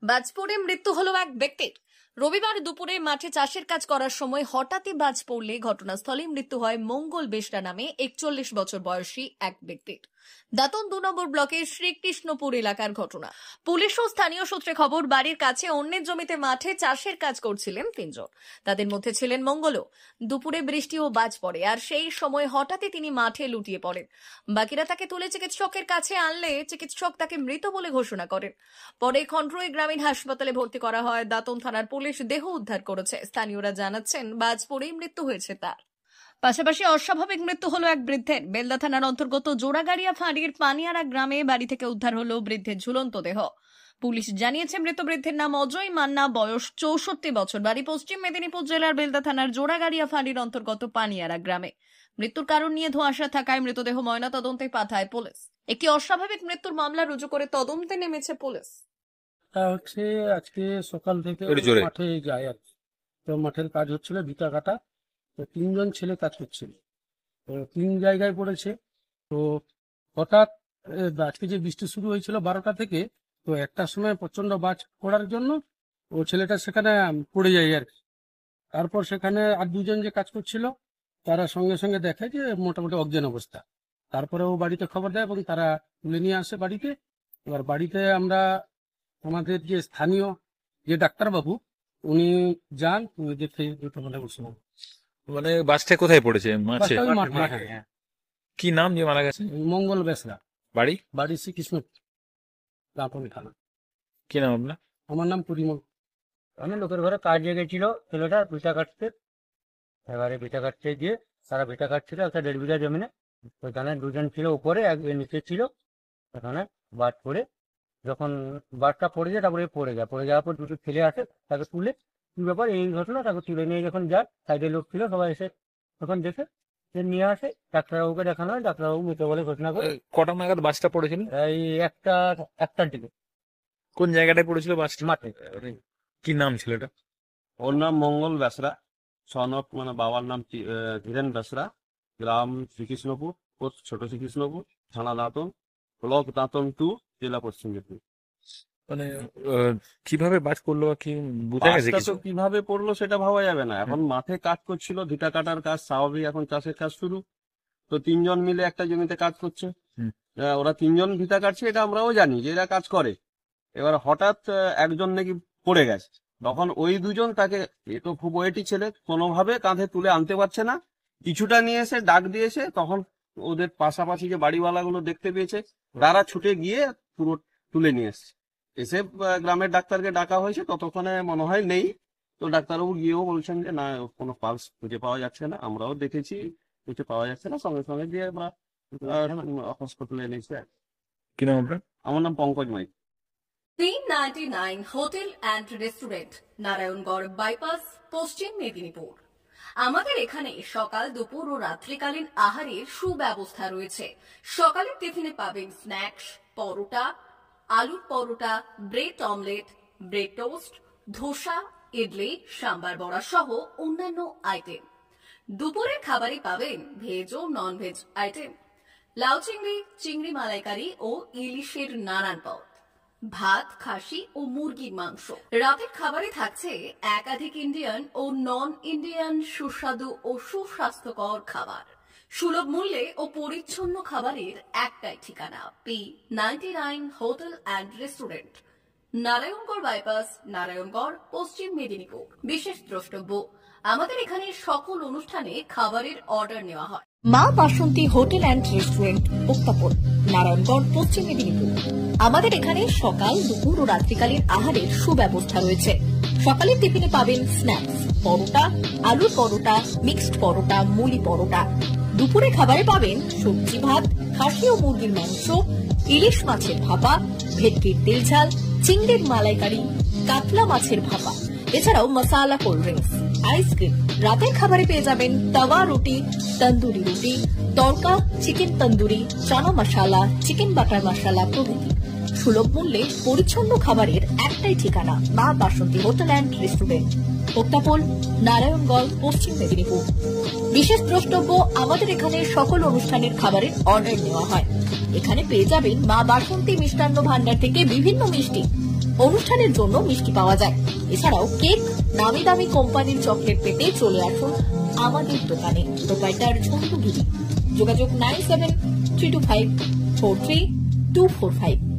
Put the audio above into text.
বাজ পড়ে মৃত্যু হলো এক ব্যক্তির। রবিবার দুপুরে মাঠে চাষের কাজ করার সময় হঠাৎই বাজ পড়লে ঘটনাস্থলে মৃত্যু হয় মঙ্গল বেসরা নামে 41 বছর বয়সী এক ব্যক্তির। দাঁতন 2 নম্বর ব্লকের শ্রীকৃষ্ণপুর এলাকার ঘটনা। পুলিশ ও স্থানীয় সূত্রে খবর, বাড়ির কাছে অন্যের জমিতে মাঠে চাষের কাজ করছিলেন 3 জন। তাদের মধ্যে ছিলেন মঙ্গলও। দুপুরে বৃষ্টি ও বাজ পড়ে, আর সেই সময় হঠাৎই তিনি মাঠে লুটিয়ে পড়েন। বাকিরা তাকে তুলে চিকিৎসকের কাছে আনলে চিকিৎসক তাকে মৃত বলে ঘোষণা করেন। পরে খন্ডরই গ্রামীণ হাসপাতালে ভর্তি করা হয়। দাঁতন থানার পুলিশ দেহ উদ্ধার করেছে। স্থানীয়রা জানাচ্ছেন বাজ পড়েই মৃত্যু হয়েছে তার। পাশাপাশি অস্বাভাবিক মৃত্যু হলো এক বৃদ্ধের। বেলদা থানার অন্তর্গত জোড়াগাড়িয়া ফাঁড়ির পানিয়ারা গ্রামে বাড়ি থেকে উদ্ধার হলো বৃদ্ধের ঝুলন্ত দেহ। পুলিশ জানিয়েছে মৃত বৃদ্ধের নাম অজয় মান্না, বয়স 64 বছর, বাড়ি পশ্চিম মেদিনীপুর জেলার বেলদা থানার জোড়াগাড়িয়া ফাঁড়ির অন্তর্গত পানিয়ারা গ্রামে। মৃত্যুর কারণ নিয়ে ধোঁয়াশা থাকায় মৃতদেহ ময়নাতদন্তে পাঠায় পুলিশ। একটি অস্বাভাবিক মৃত্যুর মামলা রুজু করে তদন্তে নেমেছে পুলিশ। আজকে সকাল থেকে মাঠে যায় আর কি। তো মাঠের কাজ হচ্ছিল, ভিটা কাটা। তো 3 জন ছেলে কাজ করছিল, তো 3 জায়গায় পড়েছে। তো হঠাৎ আজকে যে বৃষ্টি শুরু হয়েছিল 12টা থেকে, তো একটার সময় প্রচন্ড বাজ পড়ার জন্য ও ছেলেটা সেখানে পড়ে যায় আর কি। তারপর সেখানে আর 2 জন যে কাজ করছিল তারা সঙ্গে সঙ্গে দেখে যে মোটামুটি অজ্ঞান অবস্থা। তারপরে ও বাড়িতে খবর দেয় এবং তারা তুলে নিয়ে আসে বাড়িতে। এবার বাড়িতে আমরা আমাদের যে স্থানীয় যে ডাক্তারবাবু উনি যান, উনি দেখে মানে বাসটা কোথায় পড়েছে? মাঠে? হ্যাঁ। কি নাম যে মারা গেছে? মঙ্গল বেসরা। বাড়ি শ্রীকৃষ্ণপুর থানা। কি নাম আপনার? আমার নাম পরিমল। আমি লোকের ঘরে কাজে গেছিল ছেলেটা ভিটা কাটতে। এবারে ভিটা কাটতে গিয়ে তারা ভিটা কাটছিল একটা 1.5 বিঘা জমিনে। ওইখানে 2 জন ছিল উপরে, একজন নিচে ছিল। ওখানে বাদ পড়ে, যখন বাদটা পড়ে যায় তারপরে পড়ে যাওয়ার পর 2টো ছেলে আসে, তাকে তুলে কি ব্যাপার এই ঘটনা, তাকে তুলে নিয়ে যখন যায় সাইডে লোক ছিল সবাই এসে তখন দেখে নিয়ে আসে। ডাক্তারবাবুকে দেখানো হয়, ডাক্তারবাবু মৃত বলে ঘোষণা করে। কটা নাগাদ বাসটা পড়েছিল? এই একটার দিকে। কোন জায়গাটায় পড়েছিল বাসটা? মাঠে। কি নাম ছিল এটা? ওর নাম মঙ্গল বেসরা, সনক মানে বাবার নাম ধীরেন বেসরা, গ্রাম শ্রীকৃষ্ণপুর, পোস্ট ছোট শ্রীকৃষ্ণপুর, থানা দাঁতন, ব্লক দাঁতন 2, জেলা পশ্চিম মেদিনীপুর। মানে কিভাবে বাজ পড়লো কি বুঝা গেছে কিছু? কিভাবে পড়লো সেটা ভাবা যাবে না। এখন মাঠে কাজ করছিল, ভিটা কাটার কাজ স্বাভাবিক, এখন চাষের কাজ শুরু। তো 3 জন মিলে একটা জমিতে কাজ করছে। ওরা 3 জন ভিটা কাটছে, এটা আমরাও জানি যে এরা কাজ করে। এবার হঠাৎ একজন নাকি পড়ে গেছে, তখন ওই 2 জন তাকে, এ তো খুব ওয়েটি ছেলে, কোনোভাবে কাঁধে তুলে আনতে পারছে না। কিছুটা নিয়ে এসে ডাক দিয়েছে, তখন ওদের পাশাপাশি যে বাড়িওয়ালাগুলো দেখতে পেয়েছে, তারা ছুটে গিয়ে পুরো তুলে নিয়ে এসে গ্রামের ডাক্তারকে ডাকা হয়েছে। ততক্ষণে মনে হয় নেই। তো ডাক্তারবাবু গিয়েও বলছেন যে না, কোনো পালস খুঁজে পাওয়া যাচ্ছে না। আমরাও দেখেছি, কিছু পাওয়া যাচ্ছে না। সঙ্গে সঙ্গে দিয়ে আমরা হসপিটালে এনেছি। কি নাম আপনার? আমার নাম Pankaj Maik. 399 hotel and restaurant, Narayangarh bypass, Paschim Medinipur. আমাদের এখানে সকাল, দুপুর ও রাত্রিকালীন আহারের সুব্যবস্থা রয়েছে। সকালের টিফিনে পাবেন স্ন্যাক্স, পরোটা, আলুর paratha, bread omelette, bread toast, dosa, idli, sambar vada সহ অন্যান্য আইটেম। দুপুরের খাবারে পাবেন ভেজ ও নন ভেজ আইটেম, লাউ চিংড়ি, চিংড়ি মালাইকারি ও ইলিশের নানান পদ, ভাত, খাসি ও মুরগির মাংস। রাতের খাবারে থাকছে একাধিক ইন্ডিয়ান ও নন ইন্ডিয়ান সুস্বাদু ও সুস্বাস্থ্যকর খাবার। সুলভ মূল্যে ও পরিচ্ছন্ন খাবারের একটাই ঠিকানা, P99 hotel and restaurant, Narayangarh bypass, Narayangarh, পশ্চিম মেদিনীপুর। বিশেষ দ্রষ্টব্য, আমাদের এখানে সকল অনুষ্ঠানে খাবারের অর্ডার নেওয়া হয়। মা বাসন্তী হোটেল অ্যান্ড রেস্টুরেন্ট, উত্তাপন, নারায়ণগড়, পশ্চিম মেদিনীপুর। আমাদের এখানে সকাল, দুপুর ও রাত্রিকালীন আহারের সুব্যবস্থা রয়েছে। সকালের টিফিনে পাবেন স্ন্যাক্স, পরোটা, আলুর পরোটা, মিক্সড পরোটা, মুলি পরোটা। দুপুরে খাবারে পাবেন সবজি ভাত, খাসি ও মুরগির মাংস, ইলিশ মাছের ভাপা, ভেটকির তেল ঝাল, চিংড়ির মালাইকারি, কাতলা মাছের ভাপা, এছাড়াও মশালা কোল্ড ড্রিঙ্কস, আইসক্রিম। রাতের খাবারে পেয়ে যাবেন তাওয়া রুটি, তন্দুরি রুটি, তড়কা, চিকেন তন্দুরি, চানা মশালা, চিকেন বাটার মশালা প্রভৃতি। সুলভ মূল্যে পরিচ্ছন্ন খাবারের একটাই ঠিকানা, মা বাসন্তী হোটেল অ্যান্ড রেস্টুরেন্ট, উত্তাপন, নারায়ণগড়, পশ্চিম মেদিনীপুর। বিশেষ দ্রষ্টব্য, আমাদের এখানে সকল অনুষ্ঠানের খাবারের অর্ডার নেওয়া হয়। এখানে পেয়ে যাবেন মা বাসন্তী মিষ্টান্ন ভান্ডার থেকে বিভিন্ন মিষ্টি, অনুষ্ঠানের জন্য মিষ্টি পাওয়া যায়। এছাড়াও কেক, নামি দামি কোম্পানির চকলেট পেতে চলে আসুন আমাদের দোকানে। প্রোপাইটার ঝন্টু গিরি। যোগাযোগ 9732543245।